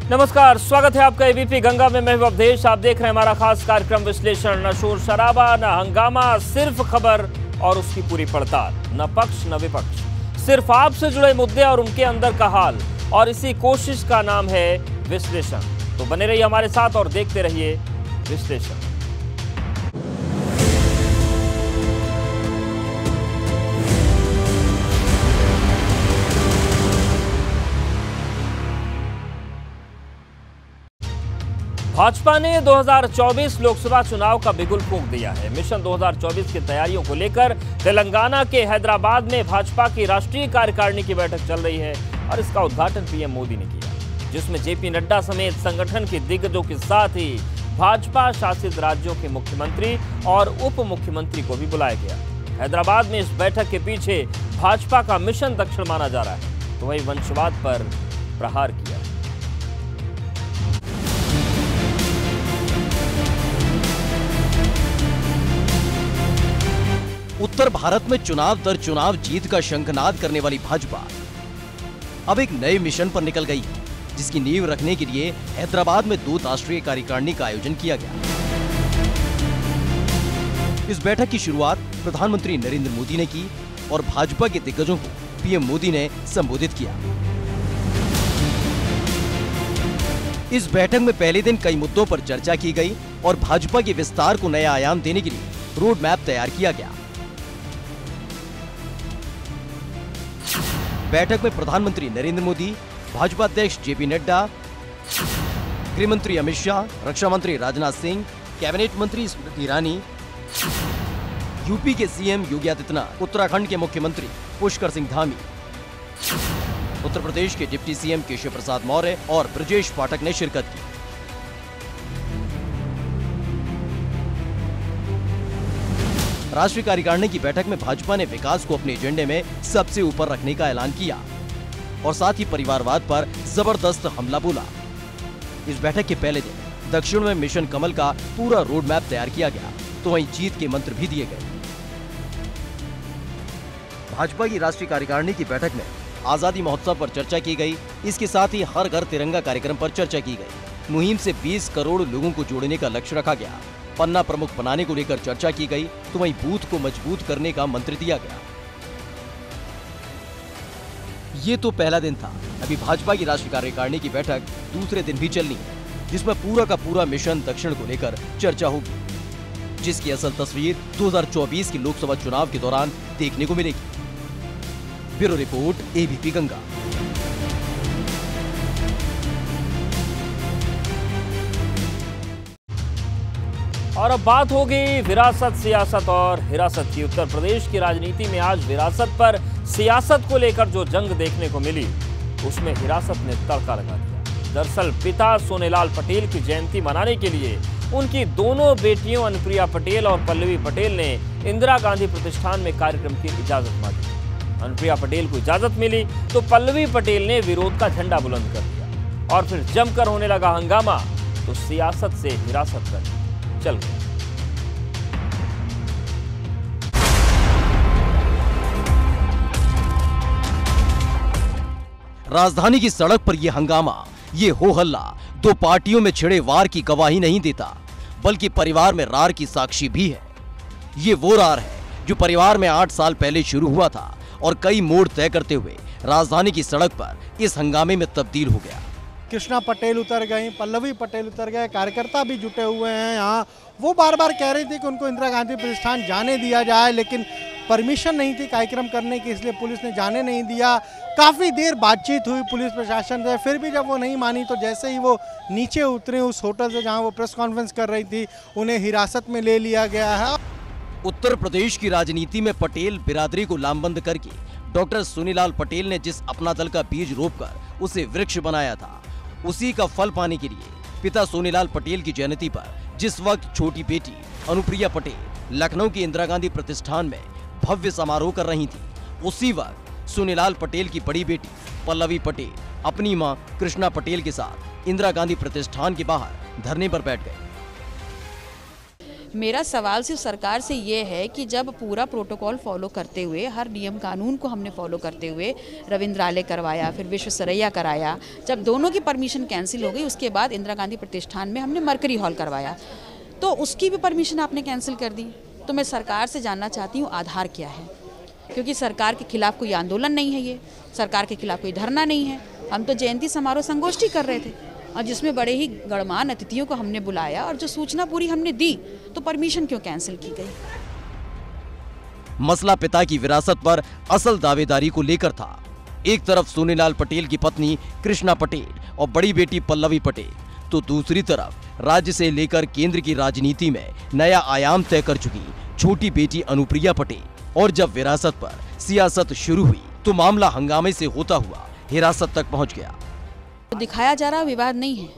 नमस्कार, स्वागत है आपका एबीपी गंगा में। मैं अवधेश, आप देख रहे हैं हमारा खास कार्यक्रम विश्लेषण। न शोर शराबा, न हंगामा, सिर्फ खबर और उसकी पूरी पड़ताल। न पक्ष न विपक्ष, सिर्फ आपसे जुड़े मुद्दे और उनके अंदर का हाल। और इसी कोशिश का नाम है विश्लेषण। तो बने रहिए हमारे साथ और देखते रहिए विश्लेषण। भाजपा ने 2024 लोकसभा चुनाव का बिगुल फूंक दिया है। मिशन 2024 की तैयारियों को लेकर तेलंगाना के हैदराबाद में भाजपा की राष्ट्रीय कार्यकारिणी की बैठक चल रही है और इसका उद्घाटन पीएम मोदी ने किया, जिसमें जेपी नड्डा समेत संगठन के दिग्गजों के साथ ही भाजपा शासित राज्यों के मुख्यमंत्री और उप मुख्यमंत्री को भी बुलाया गया। हैदराबाद में इस बैठक के पीछे भाजपा का मिशन दक्षिण माना जा रहा है, तो वही वंशवाद पर प्रहार किया। उत्तर भारत में चुनाव दर चुनाव जीत का शंखनाद करने वाली भाजपा अब एक नए मिशन पर निकल गई, जिसकी नींव रखने के लिए हैदराबाद में 2 राष्ट्रीय कार्यकारिणी का आयोजन किया गया। इस बैठक की शुरुआत प्रधानमंत्री नरेंद्र मोदी ने की और भाजपा के दिग्गजों को पीएम मोदी ने संबोधित किया। इस बैठक में पहले दिन कई मुद्दों पर चर्चा की गई और भाजपा के विस्तार को नया आयाम देने के लिए रोड मैप तैयार किया गया। बैठक में प्रधानमंत्री नरेंद्र मोदी, भाजपा अध्यक्ष जेपी नड्डा, गृह मंत्री अमित शाह, रक्षा मंत्री राजनाथ सिंह, कैबिनेट मंत्री स्मृति ईरानी, यूपी के सीएम योगी आदित्यनाथ, उत्तराखंड के मुख्यमंत्री पुष्कर सिंह धामी, उत्तर प्रदेश के डिप्टी सीएम केशव प्रसाद मौर्य और ब्रजेश पाठक ने शिरकत की। राष्ट्रीय कार्यकारिणी की बैठक में भाजपा ने विकास को अपने एजेंडे में सबसे ऊपर रखने का ऐलान किया और साथ ही परिवारवाद पर जबरदस्त हमला बोला। इस बैठक के पहले दिन दक्षिण में मिशन कमल का पूरा रोड मैप तैयार किया गया, तो वहीं जीत के मंत्र भी दिए गए। भाजपा की राष्ट्रीय कार्यकारिणी की बैठक में आजादी महोत्सव पर चर्चा की गई। इसके साथ ही हर घर तिरंगा कार्यक्रम पर चर्चा की गई। मुहिम से 20 करोड़ लोगों को जोड़ने का लक्ष्य रखा गया। पन्ना प्रमुख बनाने को लेकर चर्चा की गई, तो वहीं बूथ को मजबूत करने का मंत्र दिया गया। ये तो पहला दिन था। अभी भाजपा की राष्ट्रीय कार्यकारिणी की बैठक दूसरे दिन भी चलनी है, जिसमें पूरा का पूरा मिशन दक्षिण को लेकर चर्चा होगी, जिसकी असल तस्वीर 2024 की लोकसभा चुनाव के दौरान देखने को मिलेगी। Bureau report, ABP Ganga. और अब बात होगी विरासत, सियासत और हिरासत की। उत्तर प्रदेश की राजनीति में आज विरासत पर सियासत को लेकर जो जंग देखने को मिली, उसमें हिरासत ने तड़का लगा दिया। दरअसल पिता सोनेलाल पटेल की जयंती मनाने के लिए उनकी दोनों बेटियों अनुप्रिया पटेल और पल्लवी पटेल ने इंदिरा गांधी प्रतिष्ठान में कार्यक्रम की इजाजत मांगी। अनुप्रिया पटेल को इजाजत मिली तो पल्लवी पटेल ने विरोध का झंडा बुलंद कर दिया और फिर जमकर होने लगा हंगामा, तो सियासत से हिरासत कर चल गया। राजधानी की सड़क पर यह हंगामा, ये हो हल्ला 2 पार्टियों में छिड़े वार की गवाही नहीं देता, बल्कि परिवार में रार की साक्षी भी है। ये वो रार है जो परिवार में 8 साल पहले शुरू हुआ था और कई मोड़ तय करते हुए राजधानी की सड़क पर इस हंगामे में तब्दील हो गया। कृष्णा पटेल उतर गई, पल्लवी पटेल उतर गए, कार्यकर्ता भी जुटे हुए हैं यहाँ। वो बार बार कह रही थी कि उनको इंदिरा गांधी प्रतिष्ठान जाने दिया जाए, लेकिन परमिशन नहीं थी कार्यक्रम करने की, इसलिए पुलिस ने जाने नहीं दिया। काफ़ी देर बातचीत हुई पुलिस प्रशासन से, फिर भी जब वो नहीं मानी तो जैसे ही वो नीचे उतरे उस होटल से जहाँ वो प्रेस कॉन्फ्रेंस कर रही थी, उन्हें हिरासत में ले लिया गया है। उत्तर प्रदेश की राजनीति में पटेल बिरादरी को लामबंद करके डॉक्टर सोनीलाल पटेल ने जिस अपना दल का बीज रोपकर उसे वृक्ष बनाया था, उसी का फल पाने के लिए पिता सोनीलाल पटेल की जयंती पर जिस वक्त छोटी बेटी अनुप्रिया पटेल लखनऊ की इंदिरा गांधी प्रतिष्ठान में भव्य समारोह कर रही थी, उसी वक्त सोनीलाल पटेल की बड़ी बेटी पल्लवी पटेल अपनी मां कृष्णा पटेल के साथ इंदिरा गांधी प्रतिष्ठान के बाहर धरने पर बैठ गए। मेरा सवाल सिर्फ सरकार से ये है कि जब पूरा प्रोटोकॉल फॉलो करते हुए, हर नियम कानून को हमने फॉलो करते हुए रविंद्रालय करवाया, फिर विश्वेश्वरैया कराया, जब दोनों की परमिशन कैंसिल हो गई उसके बाद इंदिरा गांधी प्रतिष्ठान में हमने मरकरी हॉल करवाया, तो उसकी भी परमिशन आपने कैंसिल कर दी। तो मैं सरकार से जानना चाहती हूँ आधार क्या है, क्योंकि सरकार के खिलाफ कोई आंदोलन नहीं है, ये सरकार के खिलाफ कोई धरना नहीं है। हम तो जयंती समारोह संगोष्ठी कर रहे थे और जिसमें बड़े ही गणमान्य अतिथियों को हमने बुलाया और जो सूचना पूरी हमने दी, तो परमिशन क्यों कैंसिल की गई? मसला पिता की विरासत पर असल दावेदारी को लेकर था। एक तरफ सोनीलाल पटेल की पत्नी कृष्णा पटेल और बड़ी बेटी पल्लवी पटेल, तो दूसरी तरफ राज्य से लेकर केंद्र की राजनीति में नया आयाम तय कर चुकी छोटी बेटी अनुप्रिया पटेल। और जब विरासत पर सियासत शुरू हुई तो मामला हंगामे से होता हुआ हिरासत तक पहुंच गया। तो दिखाया जा रहा विवाद नहीं है,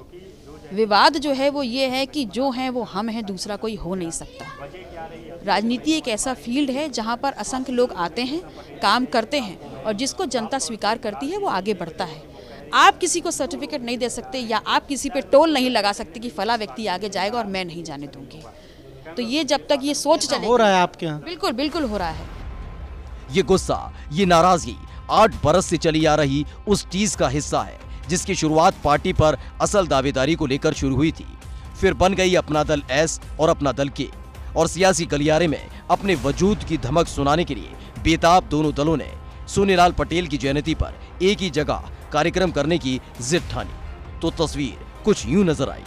विवाद जो है वो ये है कि जो है वो हम हैं, दूसरा कोई हो नहीं सकता। राजनीति एक ऐसा फील्ड है जहां पर असंख्य लोग आते हैं, काम करते हैं और जिसको जनता स्वीकार करती है वो आगे बढ़ता है। आप किसी को सर्टिफिकेट नहीं दे सकते या आप किसी पे टोल नहीं लगा सकते कि फला व्यक्ति आगे जाएगा और मैं नहीं जाने दूंगी। तो ये जब तक ये सोच चलेगी, हो रहा है आपके यहाँ? बिल्कुल बिल्कुल हो रहा है। ये गुस्सा, ये नाराजगी 8 बरस से चली आ रही उस टीज का हिस्सा है जिसकी शुरुआत पार्टी पर असल दावेदारी को लेकर शुरू हुई थी। फिर बन गई अपना दल एस और अपना दल के, और सियासी गलियारे में अपने वजूद की धमक सुनाने के लिए बेताब दोनों दलों ने सोनीलाल पटेल की जयंती पर एक ही जगह कार्यक्रम करने की जिद ठानी। तो तस्वीर कुछ यूं नजर आई।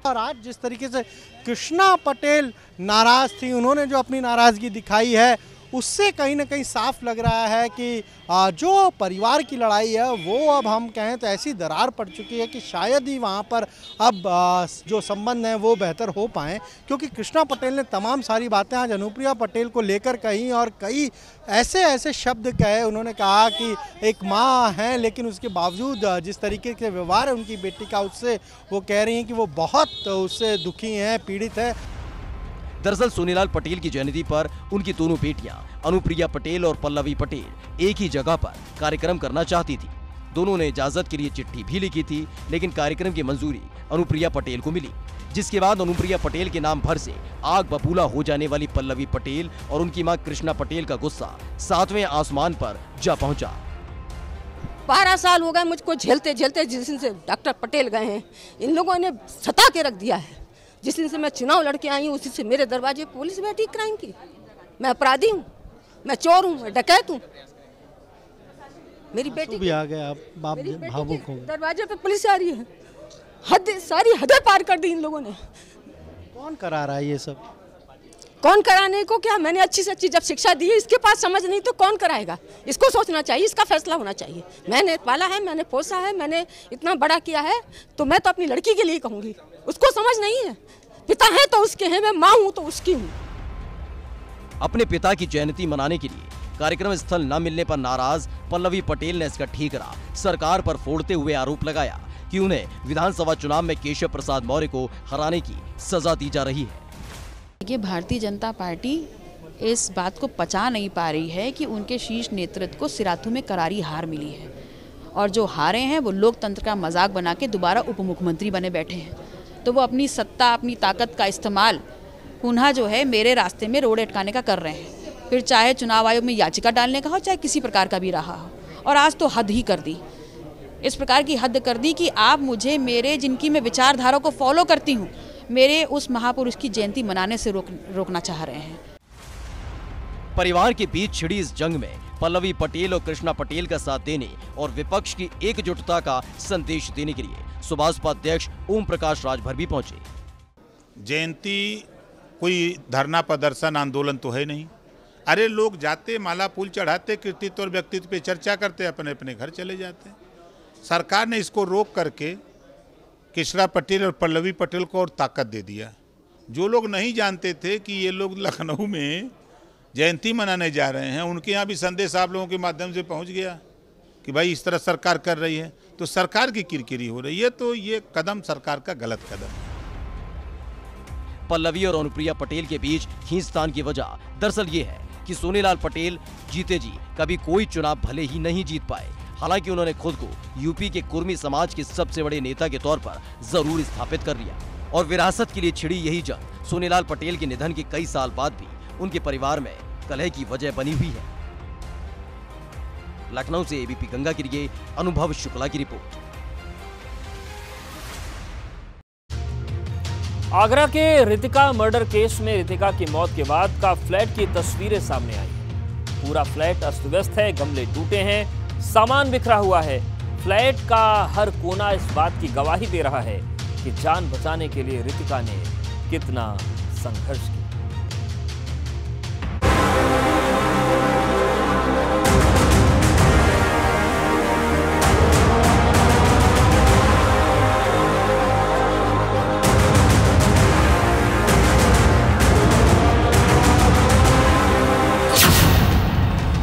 और आज जिस तरीके से कृष्णा पटेल नाराज थी, उन्होंने जो अपनी नाराजगी दिखाई है, उससे कहीं ना कहीं साफ लग रहा है कि जो परिवार की लड़ाई है वो अब हम कहें तो ऐसी दरार पड़ चुकी है कि शायद ही वहाँ पर अब जो संबंध हैं वो बेहतर हो पाएँ। क्योंकि कृष्णा पटेल ने तमाम सारी बातें आज अनुप्रिया पटेल को लेकर कहीं और कई ऐसे ऐसे शब्द कहे। उन्होंने कहा कि एक माँ हैं लेकिन उसके बावजूद जिस तरीके से व्यवहार है उनकी बेटी का, उससे वो कह रही हैं कि वो बहुत उससे दुखी हैं, पीड़ित है। दरअसल सोनीलाल पटेल की जयंती पर उनकी दोनों बेटियां अनुप्रिया पटेल और पल्लवी पटेल एक ही जगह पर कार्यक्रम करना चाहती थी। दोनों ने इजाजत के लिए चिट्ठी भी लिखी थी, लेकिन कार्यक्रम की मंजूरी अनुप्रिया पटेल को मिली, जिसके बाद अनुप्रिया पटेल के नाम भर से आग बबूला हो जाने वाली पल्लवी पटेल और उनकी मां कृष्णा पटेल का गुस्सा 7वें आसमान पर जा पहुंचा। 12 साल हो गए मुझको झेलते झेलते, जिस दिन से डॉक्टर पटेल गए हैं इन लोगों ने सता के रख दिया है। जिस दिन से मैं चुनाव लड़के आई हूँ उसी से मेरे दरवाजे पुलिस बैठी क्राइम की। मैं अपराधी हूँ, मैं चोर हूँ, मैं डकैत हूँ। मेरी बेटी भी आ गए, आप बाप भावुक हो गए। दरवाजे पे पुलिस आ रही है, हद सारी हदें पार कर दी इन लोगों ने। कौन करा रहा है ये सब? कौन कराने को क्या, मैंने अच्छी से अच्छी जब शिक्षा दी है, इसके पास समझ नहीं तो कौन कराएगा? इसको सोचना चाहिए, इसका फैसला होना चाहिए। मैंने पाला है, मैंने पोसा है, मैंने इतना बड़ा किया है, तो मैं तो अपनी लड़की के लिए कहूँगी। उसको समझ नहीं है, पिता है तो उसके हैं, मैं माँ हूँ तो उसकी हूँ। अपने पिता की जयंती मनाने के लिए कार्यक्रम स्थल न मिलने पर नाराज पल्लवी पटेल ने इसका ठीकरा सरकार पर फोड़ते हुए आरोप लगाया कि उन्हें विधानसभा चुनाव में केशव प्रसाद मौर्य को हराने की सजा दी जा रही है। ये भारतीय जनता पार्टी इस बात को पचा नहीं पा रही है कि उनके शीर्ष नेतृत्व को सिराथू में करारी हार मिली है, और जो हारे हैं वो लोकतंत्र का मजाक बना के दोबारा उप मुख्यमंत्री बने बैठे हैं। तो वो अपनी सत्ता, अपनी ताकत का इस्तेमाल पुनः जो है मेरे रास्ते में रोड अटकाने का कर रहे हैं। फिर चाहे चुनाव आयोग में याचिका डालने का हो, चाहे किसी प्रकार का भी रहा हो। और आज तो हद ही कर दी, इस प्रकार की हद कर दी कि आप मुझे मेरे जिनकी मैं विचारधारा को फॉलो करती हूँ, मेरे उस महापुरुष की जयंती मनाने से रोकना चाह रहे हैं। परिवार के बीच छिड़ी इस जंग में पल्लवी पटेल और कृष्णा पटेल का साथ देने और विपक्ष की एकजुटता का संदेश देने के लिए सुभाषपा अध्यक्ष ओम प्रकाश राजभर भी पहुंचे। जयंती कोई धरना प्रदर्शन आंदोलन तो है नहीं। अरे लोग जाते, माला फूल चढ़ाते, कृतित्व और व्यक्तित्व पे चर्चा करते, अपने अपने घर चले जाते। सरकार ने इसको रोक करके कृष्णा पटेल और पल्लवी पटेल को और ताकत दे दिया। जो लोग नहीं जानते थे कि ये लोग लखनऊ में जयंती मनाने जा रहे हैं, उनके यहाँ भी संदेश आप लोगों के माध्यम से पहुंच गया कि भाई इस तरह सरकार कर रही है, तो सरकार की किरकिरी हो रही है। तो ये कदम सरकार का गलत कदम है। पल्लवी और अनुप्रिया पटेल के बीच खींचतान की वजह दरअसल ये है कि सोनीलाल पटेल जीते जी कभी कोई चुनाव भले ही नहीं जीत पाए। हालांकि उन्होंने खुद को यूपी के कुर्मी समाज के सबसे बड़े नेता के तौर पर जरूर स्थापित कर लिया, और विरासत के लिए छिड़ी यही जंग सोनीलाल पटेल के निधन के कई साल बाद भी उनके परिवार में कलह की वजह बनी हुई है। लखनऊ से एबीपी गंगा के लिए अनुभव शुक्ला की रिपोर्ट। आगरा के रितिका मर्डर केस में रितिका की मौत के बाद का फ्लैट की तस्वीरें सामने आई। पूरा फ्लैट अस्त व्यस्त है, गमले टूटे हैं, सामान बिखरा हुआ है। फ्लैट का हर कोना इस बात की गवाही दे रहा है कि जान बचाने के लिए रितिका ने कितना संघर्ष किया।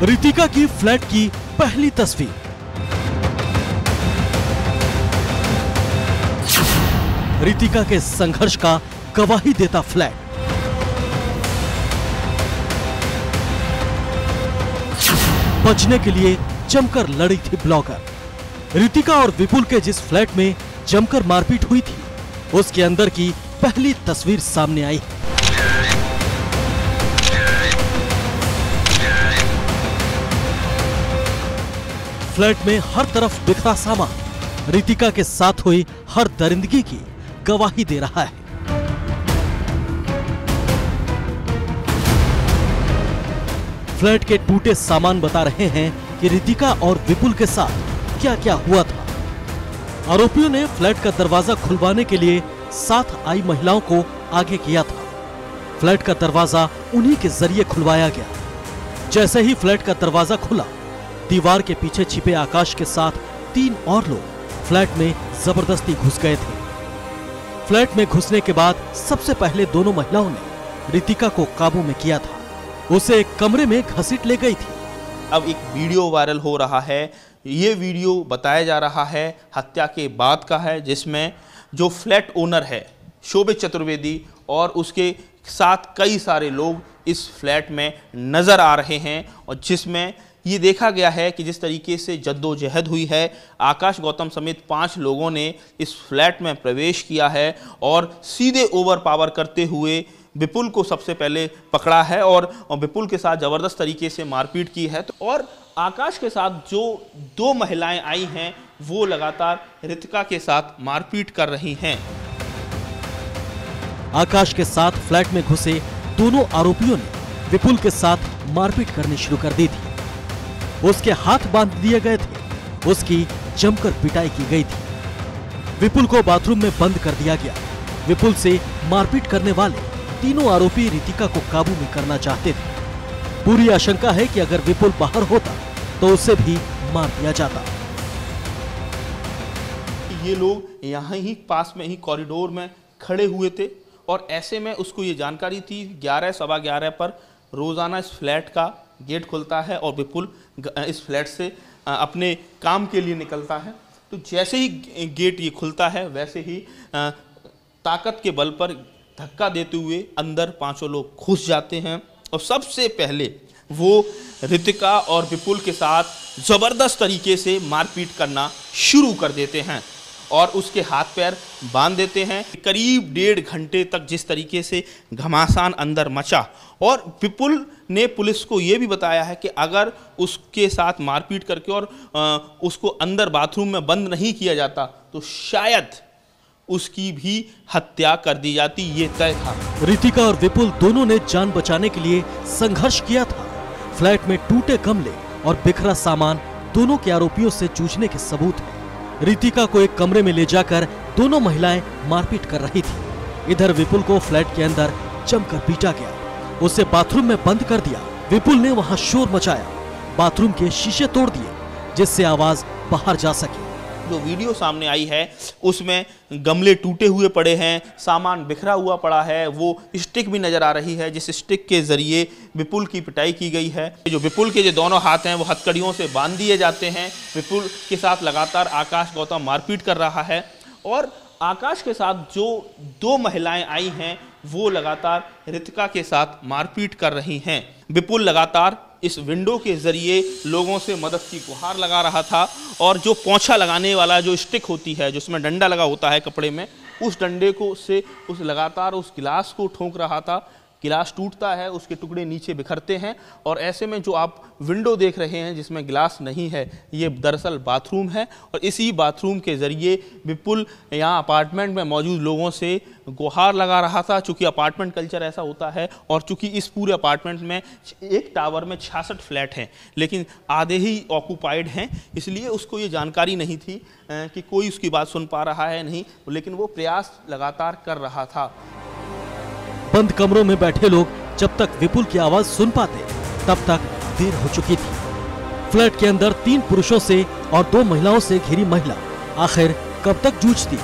रितिका की फ्लैट की पहली तस्वीर। रितिका के संघर्ष का गवाही देता फ्लैट। बचने के लिए जमकर लड़ी थी ब्लॉगर। रितिका और विपुल के जिस फ्लैट में जमकर मारपीट हुई थी, उसके अंदर की पहली तस्वीर सामने आई। फ्लैट में हर तरफ बिखरा सामान रितिका के साथ हुई हर दरिंदगी की गवाही दे रहा है। फ्लैट के टूटे सामान बता रहे हैं कि रितिका और विपुल के साथ क्या क्या हुआ था। आरोपियों ने फ्लैट का दरवाजा खुलवाने के लिए साथ आई महिलाओं को आगे किया था। फ्लैट का दरवाजा उन्हीं के जरिए खुलवाया गया। जैसे ही फ्लैट का दरवाजा खुला, दीवार के पीछे छिपे आकाश के साथ 3 और लोग फ्लैट में जबरदस्ती घुस गए थे। फ्लैट में घुसने के बाद सबसे पहले दोनों महिलाओं ने रितिका को काबू में किया था। उसे एक कमरे में घसीट ले गई थी। अब एक वीडियो वायरल हो रहा है। ये वीडियो बताया जा रहा है हत्या के बाद का है, जिसमें जो फ्लैट ओनर है शोभित चतुर्वेदी और उसके साथ कई सारे लोग इस फ्लैट में नजर आ रहे हैं, और जिसमें ये देखा गया है कि जिस तरीके से जद्दोजहद हुई है। आकाश गौतम समेत 5 लोगों ने इस फ्लैट में प्रवेश किया है और सीधे ओवर पावर करते हुए विपुल को सबसे पहले पकड़ा है और विपुल के साथ जबरदस्त तरीके से मारपीट की है। और आकाश के साथ जो 2 महिलाएं आई हैं, वो लगातार रितिका के साथ मारपीट कर रही हैं। आकाश के साथ फ्लैट में घुसे दोनों आरोपियों ने विपुल के साथ मारपीट करनी शुरू कर दी थी। उसके हाथ बांध दिए गए थे, उसकी जमकर पिटाई की गई थी। विपुल को बाथरूम में बंद कर दिया गया। विपुल से मारपीट करने वाले तीनों आरोपी रितिका को काबू में करना चाहते थे। पूरी आशंका है कि अगर विपुल बाहर होता तो उसे भी मार दिया जाता। ये लोग यहाँ ही पास में ही कॉरिडोर में खड़े हुए थे और ऐसे में उसको ये जानकारी थी 11 सवा 11 पर रोजाना इस फ्लैट का गेट खुलता है और विपुल इस फ्लैट से अपने काम के लिए निकलता है। तो जैसे ही गेट ये खुलता है, वैसे ही ताकत के बल पर धक्का देते हुए अंदर 5 लोग घुस जाते हैं और सबसे पहले वो रितिका और विपुल के साथ ज़बरदस्त तरीके से मारपीट करना शुरू कर देते हैं और उसके हाथ पैर बांध देते हैं। करीब 1.5 घंटे तक जिस तरीके से घमासान अंदर मचा, और विपुल ने पुलिस को ये भी बताया है कि अगर उसके साथ मारपीट करके और उसको अंदर बाथरूम में बंद नहीं किया जाता तो शायद उसकी भी हत्या कर दी जाती, ये तय था। रितिका और विपुल दोनों ने जान बचाने के लिए संघर्ष किया था। फ्लैट में टूटे गमले और बिखरा सामान दोनों के आरोपियों से जूझने के सबूत हैं। रितिका को एक कमरे में ले जाकर दोनों महिलाएं मारपीट कर रही थी। इधर विपुल को फ्लैट के अंदर जमकर पीटा गया। उसे बाथरूम में बंद कर दिया। विपुल ने वहां शोर मचाया, बाथरूम के शीशे तोड़ दिए जिससे आवाज बाहर जा सके। जो वीडियो सामने आई है उसमें गमले टूटे हुए पड़े हैं, सामान बिखरा हुआ पड़ा है, वो स्टिक भी नजर आ रही है जिस स्टिक के जरिए विपुल की पिटाई की गई है। जो विपुल के जो दोनों हाथ हैं वो हथकड़ियों से बांध दिए जाते हैं। विपुल के साथ लगातार आकाश गौतम मारपीट कर रहा है और आकाश के साथ जो 2 महिलाएं आई हैं वो लगातार रितिका के साथ मारपीट कर रही हैं। विपुल लगातार इस विंडो के ज़रिए लोगों से मदद की गुहार लगा रहा था और जो पोंछा लगाने वाला जो स्टिक होती है, जिसमें डंडा लगा होता है कपड़े में, उस डंडे को से उस लगातार उस गिलास को ठोंक रहा था। गिलास टूटता है, उसके टुकड़े नीचे बिखरते हैं और ऐसे में जो आप विंडो देख रहे हैं जिसमें गिलास नहीं है, ये दरअसल बाथरूम है और इसी बाथरूम के ज़रिए विपुल यहाँ अपार्टमेंट में मौजूद लोगों से गुहार लगा रहा था। चूँकि अपार्टमेंट कल्चर ऐसा होता है और चूँकि इस पूरे अपार्टमेंट में एक टावर में 66 फ्लैट हैं, लेकिन आधे ही ऑक्यूपाइड हैं, इसलिए उसको ये जानकारी नहीं थी कि कोई उसकी बात सुन पा रहा है नहीं, लेकिन वो प्रयास लगातार कर रहा था। बंद कमरों में बैठे लोग जब तक विपुल की आवाज सुन पाते तब तक देर हो चुकी थी। फ्लैट के अंदर 3 पुरुषों से और 2 महिलाओं से घिरी महिला आखिर कब तक जूझती?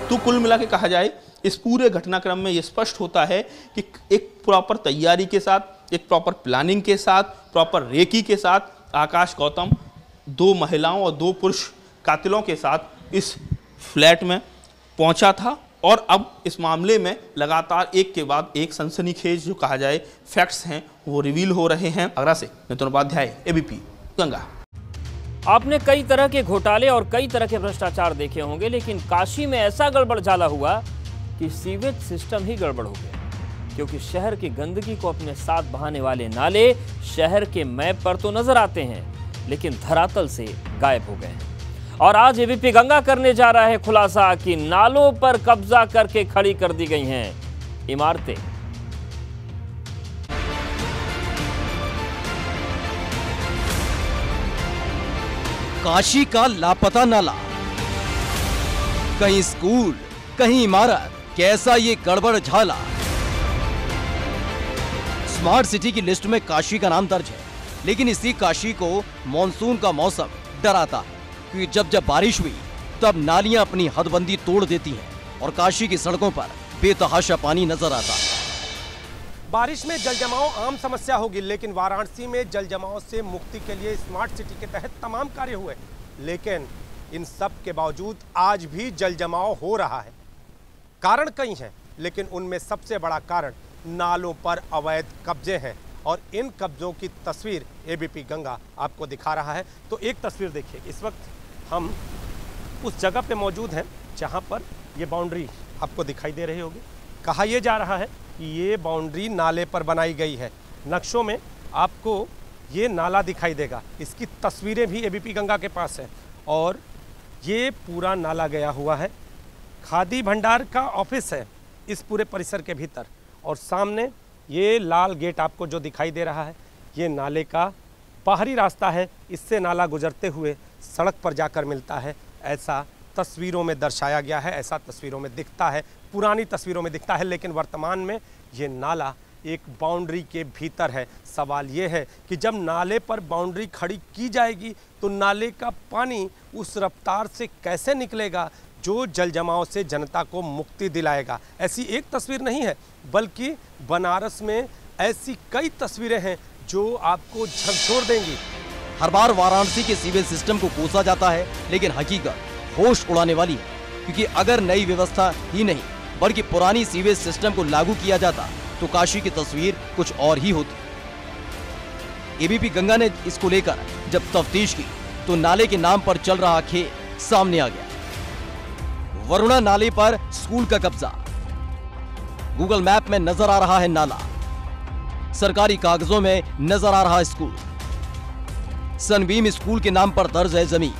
तो कुल मिला के कहा जाए, इस पूरे घटनाक्रम में ये स्पष्ट होता है कि एक प्रॉपर तैयारी के साथ, एक प्रॉपर प्लानिंग के साथ, प्रॉपर रेकी के साथ आकाश गौतम 2 महिलाओं और 2 पुरुष कातिलों के साथ इस फ्लैट में पहुंचा था और अब इस मामले में लगातार एक के बाद एक सनसनीखेज जो कहा जाए फैक्ट्स हैं वो रिवील हो रहे हैं। आगरा से नितिन उपाध्याय, एबीपी गंगा। आपने कई तरह के घोटाले और कई तरह के भ्रष्टाचार देखे होंगे, लेकिन काशी में ऐसा गड़बड़ झाला हुआ कि सीवेज सिस्टम ही गड़बड़ हो गया, क्योंकि शहर की गंदगी को अपने साथ बहाने वाले नाले शहर के मैप पर तो नजर आते हैं, लेकिन धरातल से गायब हो गए हैं। और आज एबीपी गंगा करने जा रहा है खुलासा कि नालों पर कब्जा करके खड़ी कर दी गई हैं इमारतें। काशी का लापता नाला, कहीं स्कूल कहीं इमारत, कैसा ये गड़बड़ झाला। स्मार्ट सिटी की लिस्ट में काशी का नाम दर्ज है, लेकिन इसी काशी को मॉनसून का मौसम डराता है, क्योंकि जब जब बारिश हुई तब नालियां अपनी हदबंदी तोड़ देती हैं और काशी की सड़कों पर बेतहाशा पानी नजर आता है। बारिश में जल जमाव आम समस्या होगी, लेकिन वाराणसी में जल जमाव से मुक्ति के लिए स्मार्ट सिटी के तहत तमाम कार्य हुए, लेकिन इन सब के बावजूद आज भी जल जमाव हो रहा है। कारण कई हैं, लेकिन उनमें सबसे बड़ा कारण नालों पर अवैध कब्जे हैं और इन कब्जों की तस्वीर एबीपी गंगा आपको दिखा रहा है। तो एक तस्वीर देखिए, इस वक्त हम उस जगह पे मौजूद हैं जहां पर ये बाउंड्री आपको दिखाई दे रही होगी। कहा यह जा रहा है कि ये बाउंड्री नाले पर बनाई गई है। नक्शों में आपको ये नाला दिखाई देगा, इसकी तस्वीरें भी एबीपी गंगा के पास है और ये पूरा नाला गया हुआ है। खादी भंडार का ऑफिस है इस पूरे परिसर के भीतर और सामने ये लाल गेट आपको जो दिखाई दे रहा है, ये नाले का बाहरी रास्ता है। इससे नाला गुजरते हुए सड़क पर जाकर मिलता है, ऐसा तस्वीरों में दर्शाया गया है, ऐसा तस्वीरों में दिखता है, पुरानी तस्वीरों में दिखता है। लेकिन वर्तमान में ये नाला एक बाउंड्री के भीतर है। सवाल ये है कि जब नाले पर बाउंड्री खड़ी की जाएगी तो नाले का पानी उस रफ्तार से कैसे निकलेगा जो जल जमाव से जनता को मुक्ति दिलाएगा। ऐसी एक तस्वीर नहीं है, बल्कि बनारस में ऐसी कई तस्वीरें हैं जो आपको झकझोर देंगी। हर बार वाराणसी के सीवेज सिस्टम को कोसा जाता है, लेकिन हकीकत होश उड़ाने वाली है, क्योंकि अगर नई व्यवस्था ही नहीं बल्कि पुरानी सीवेज सिस्टम को लागू किया जाता तो काशी की तस्वीर कुछ और ही होती। एबीपी गंगा ने इसको लेकर जब तफ्तीश की तो नाले के नाम पर चल रहा खेल सामने आ गया। वरुणा नाले पर स्कूल का कब्जा, गूगल मैप में नजर आ रहा है नाला, सरकारी कागजों में नजर आ रहा स्कूल, सनबीम स्कूल के नाम पर दर्ज है जमीन।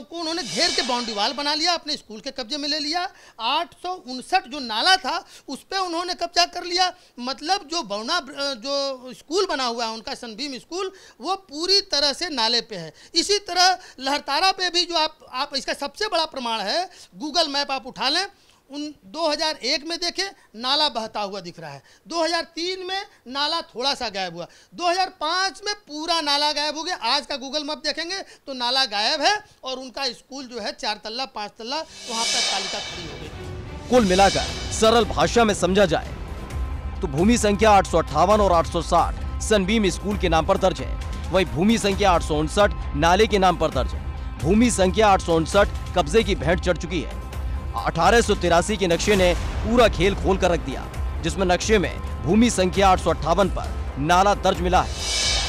को उन्होंने घेर के बाउंड्री वाल बना लिया, अपने स्कूल के कब्जे में ले लिया। 859 जो नाला था उस पर उन्होंने कब्जा कर लिया। मतलब जो बौना जो स्कूल बना हुआ है उनका सनबीम स्कूल, वो पूरी तरह से नाले पे है। इसी तरह लहरतारा पे भी जो आप इसका सबसे बड़ा प्रमाण है, गूगल मैप आप उठा लें, उन 2001 में देखें नाला बहता हुआ दिख रहा है, 2003 में नाला थोड़ा सा गायब हुआ, 2005 में पूरा नाला गायब हो गया। आज का गूगल मैप देखेंगे तो नाला गायब है और उनका स्कूल जो है 4 तल्ला 5 तल्ला वहाँ पर तालिका खड़ी हो गई। कुल मिलाकर सरल भाषा में समझा जाए तो भूमि संख्या 858 और 860 सनबीम स्कूल के नाम पर दर्ज है, वही भूमि संख्या 859 नाले के नाम पर दर्ज है। भूमि संख्या 859 कब्जे की भेंट चढ़ चुकी है। 1883 के नक्शे ने पूरा खेल खोल कर रख दिया, जिसमें नक्शे में भूमि संख्या 858 पर नाला दर्ज मिला है।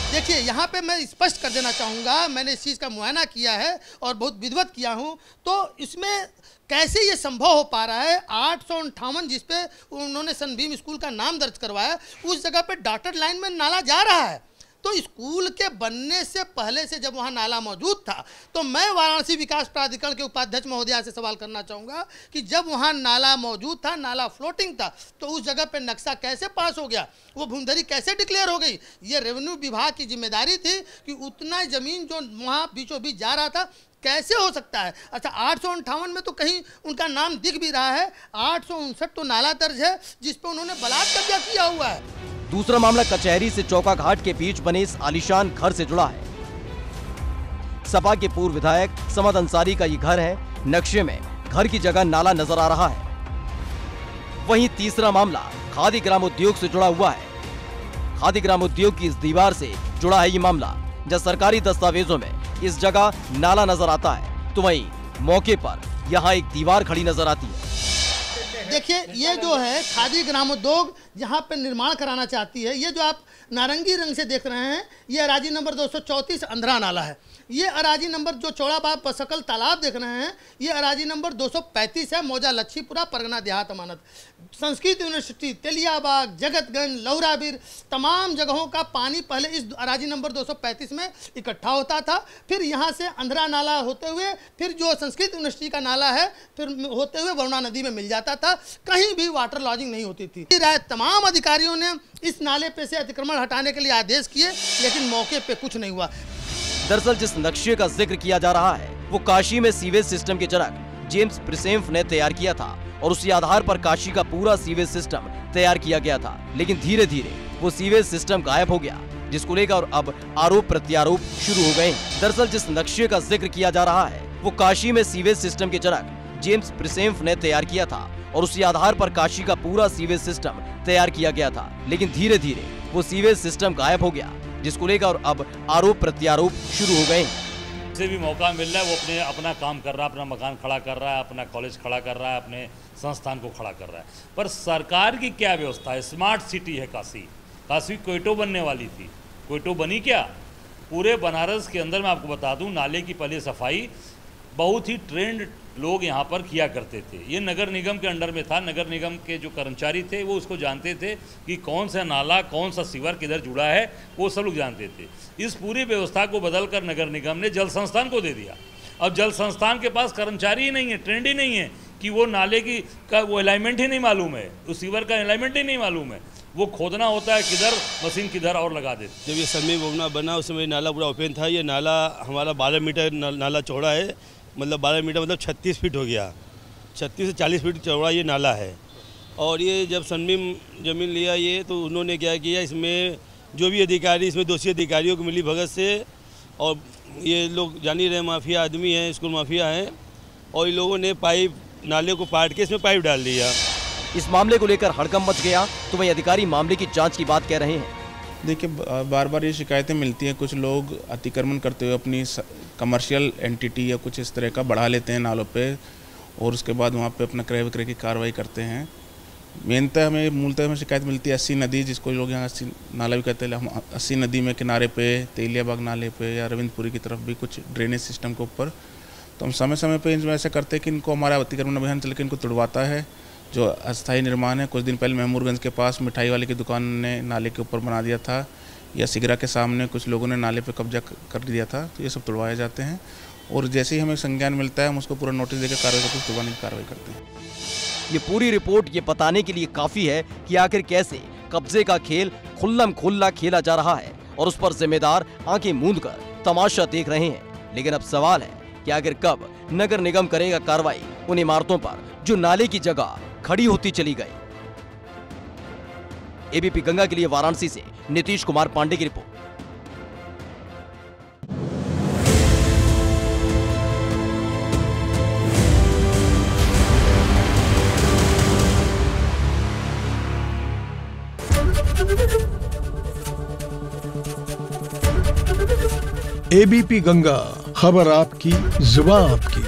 देखिए, यहाँ पे मैं स्पष्ट कर देना चाहूँगा, मैंने इस चीज़ का मुआयना किया है और बहुत विधिवत किया हूँ, तो इसमें कैसे ये संभव हो पा रहा है। 858 जिस पे उन्होंने सनबीम स्कूल का नाम दर्ज करवाया, उस जगह पे डॉटेड लाइन में नाला जा रहा है। तो स्कूल के बनने से पहले से जब वहाँ नाला मौजूद था, तो मैं वाराणसी विकास प्राधिकरण के उपाध्यक्ष महोदया से सवाल करना चाहूँगा कि जब वहाँ नाला मौजूद था, नाला फ्लोटिंग था, तो उस जगह पे नक्शा कैसे पास हो गया, वो भूमधरी कैसे डिक्लेयर हो गई। ये रेवेन्यू विभाग की जिम्मेदारी थी कि उतना ज़मीन जो वहाँ बीचों बीच जा रहा था कैसे हो सकता है। अच्छा, 858 में तो कहीं उनका नाम दिख भी रहा है, 859 तो नाला दर्ज है जिस पे उन्होंने बलात् कब्जा किया हुआ है। दूसरा मामला कचहरी से चौका घाट के बीच बने इस आलीशान घर से जुड़ा है। सपा के पूर्व विधायक समद अंसारी का ये घर है। नक्शे में घर की जगह नाला नजर आ रहा है। वहीं तीसरा मामला खादी ग्रामोद्योग से जुड़ा हुआ है। खादी ग्रामोद्योग की इस दीवार से जुड़ा है ये मामला, जब सरकारी दस्तावेजों में इस जगह नाला नजर आता है, तो वहीं मौके पर यहाँ एक दीवार खड़ी नजर आती है। देखिए, ये जो है खादी ग्रामोद्योग जहाँ पे निर्माण कराना चाहती है, ये जो आप नारंगी रंग से देख रहे हैं, ये अराजी नंबर 234 अंधरा नाला है। ये अराजी नंबर जो चौड़ा बाब बसकल तालाब देख रहे हैं, ये अराजी नंबर 235 है, मौजा लच्छीपुरा, परगना देहात अमानत। संस्कृत यूनिवर्सिटी, तेलियाबाग, जगतगंज, लौराबीर, तमाम जगहों का पानी पहले इस अराजी नंबर 235 में इकट्ठा होता था। फिर यहाँ से अंधरा नाला होते हुए फिर जो संस्कृत यूनिवर्सिटी का नाला है, फिर होते हुए वरुणा नदी में मिल जाता था। कहीं भी वाटर लॉजिंग नहीं होती थी। तमाम अधिकारियों ने इस नाले पे से अतिक्रमण हटाने के लिए आदेश किए, लेकिन मौके पे कुछ नहीं हुआ। दरअसल जिस नक्शे का जिक्र किया जा रहा है, वो काशी में सीवेज सिस्टम के जनक जेम्स प्रिसेम्फ ने तैयार किया था और उसी आधार पर काशी का पूरा सीवेज सिस्टम तैयार किया गया था। लेकिन धीरे धीरे वो सीवेज सिस्टम गायब हो गया, जिसको लेकर अब आरोप प्रत्यारोप शुरू हो गए। दरअसल जिस नक्शे का जिक्र किया जा रहा है, वो काशी में सीवेज सिस्टम के जनक जेम्स प्रिसेम्फ ने तैयार किया था और उसी आधार पर काशी का पूरा सीवेज सिस्टम तैयार किया गया था। लेकिन धीरे धीरे वो सीवेज सिस्टम गायब हो गया, जिसको लेकर अब आरोप प्रत्यारोप शुरू हो गए। जिसे भी मौका मिल रहा है वो अपना काम कर रहा है, अपना मकान खड़ा कर रहा है, अपना कॉलेज खड़ा कर रहा है, अपने संस्थान को खड़ा कर रहा है। पर सरकार की क्या व्यवस्था है? स्मार्ट सिटी है काशी। काशी क्वेटो बनने वाली थी, क्वेटो बनी क्या? पूरे बनारस के अंदर मैं आपको बता दूं, नाले की पहले सफाई बहुत ही ट्रेंड लोग यहाँ पर किया करते थे। ये नगर निगम के अंडर में था। नगर निगम के जो कर्मचारी थे वो उसको जानते थे कि कौन सा नाला, कौन सा सीवर किधर जुड़ा है, वो सब लोग जानते थे। इस पूरी व्यवस्था को बदलकर नगर निगम ने जल संस्थान को दे दिया। अब जल संस्थान के पास कर्मचारी ही नहीं है, ट्रेंड ही नहीं है कि वो नाले की का वो अलाइनमेंट ही नहीं मालूम है, उस सीवर का अलाइनमेंट ही नहीं मालूम है। वो खोदना होता है किधर, मशीन किधर और लगा देते। जब ये समी बोगना बना उस समय नाला पूरा ओपन था। ये नाला हमारा 12 मीटर नाला चौड़ा है, मतलब 12 मीटर मतलब 36 फीट हो गया। 36 से 40 फीट चौड़ा ये नाला है। और ये जब सनबीम ज़मीन लिया ये, तो उन्होंने क्या किया, इसमें जो भी अधिकारी, इसमें दोषी अधिकारियों को मिली भगत से, और ये लोग जान ही रहे माफिया आदमी हैं, स्कूल माफिया हैं, और इन लोगों ने पाइप नाले को पाट के इसमें पाइप डाल दिया। इस मामले को लेकर हड़कंप मच गया, तो वहीं अधिकारी मामले की जाँच की बात कह रहे हैं। देखिए, बार बार ये शिकायतें मिलती हैं, कुछ लोग अतिक्रमण करते हुए अपनी कमर्शियल एंटिटी या कुछ इस तरह का बढ़ा लेते हैं नालों पे, और उसके बाद वहाँ पे अपना क्रय विक्रय की कार्रवाई करते हैं। मूलतः हमें शिकायत मिलती है 80 नदी, जिसको लोग यहाँ 80 नाला भी कहते हैं। हम 80 नदी में किनारे पे, तेलियाबाग नाले पे या रविंद्रपुरी की तरफ भी कुछ ड्रेनेज सिस्टम के ऊपर, तो हम समय समय पर इनमें ऐसा करते हैं कि इनको हमारा अतिक्रमण अभियान चल के इनको तुड़वाता है। जो अस्थायी निर्माण है, कुछ दिन पहले महमूदगंज के पास मिठाई वाले की दुकान ने नाले के ऊपर बना दिया था, या सिगरा के सामने कुछ लोगों ने नाले पे कब्जा कर दिया था, तो ये सब तुड़वाए जाते हैं। और जैसे ही हमें संज्ञान मिलता है, हम उसको पूरा नोटिस देकर कार्रवाई करके तुड़वाने की कार्रवाई करते हैं। ये पूरी रिपोर्ट ये बताने के लिए काफी है कि आखिर कैसे कब्जे का खेल खुल्लम खुल्ला खेला जा रहा है और उस पर जिम्मेदार आंखें मूंद कर तमाशा देख रहे हैं। लेकिन अब सवाल है कि आखिर कब नगर निगम करेगा कार्रवाई उन इमारतों पर जो नाले की जगह खड़ी होती चली गई। एबीपी गंगा के लिए वाराणसी से नीतीश कुमार पांडे की रिपोर्ट। एबीपी गंगा, खबर आपकी, जुबान आपकी।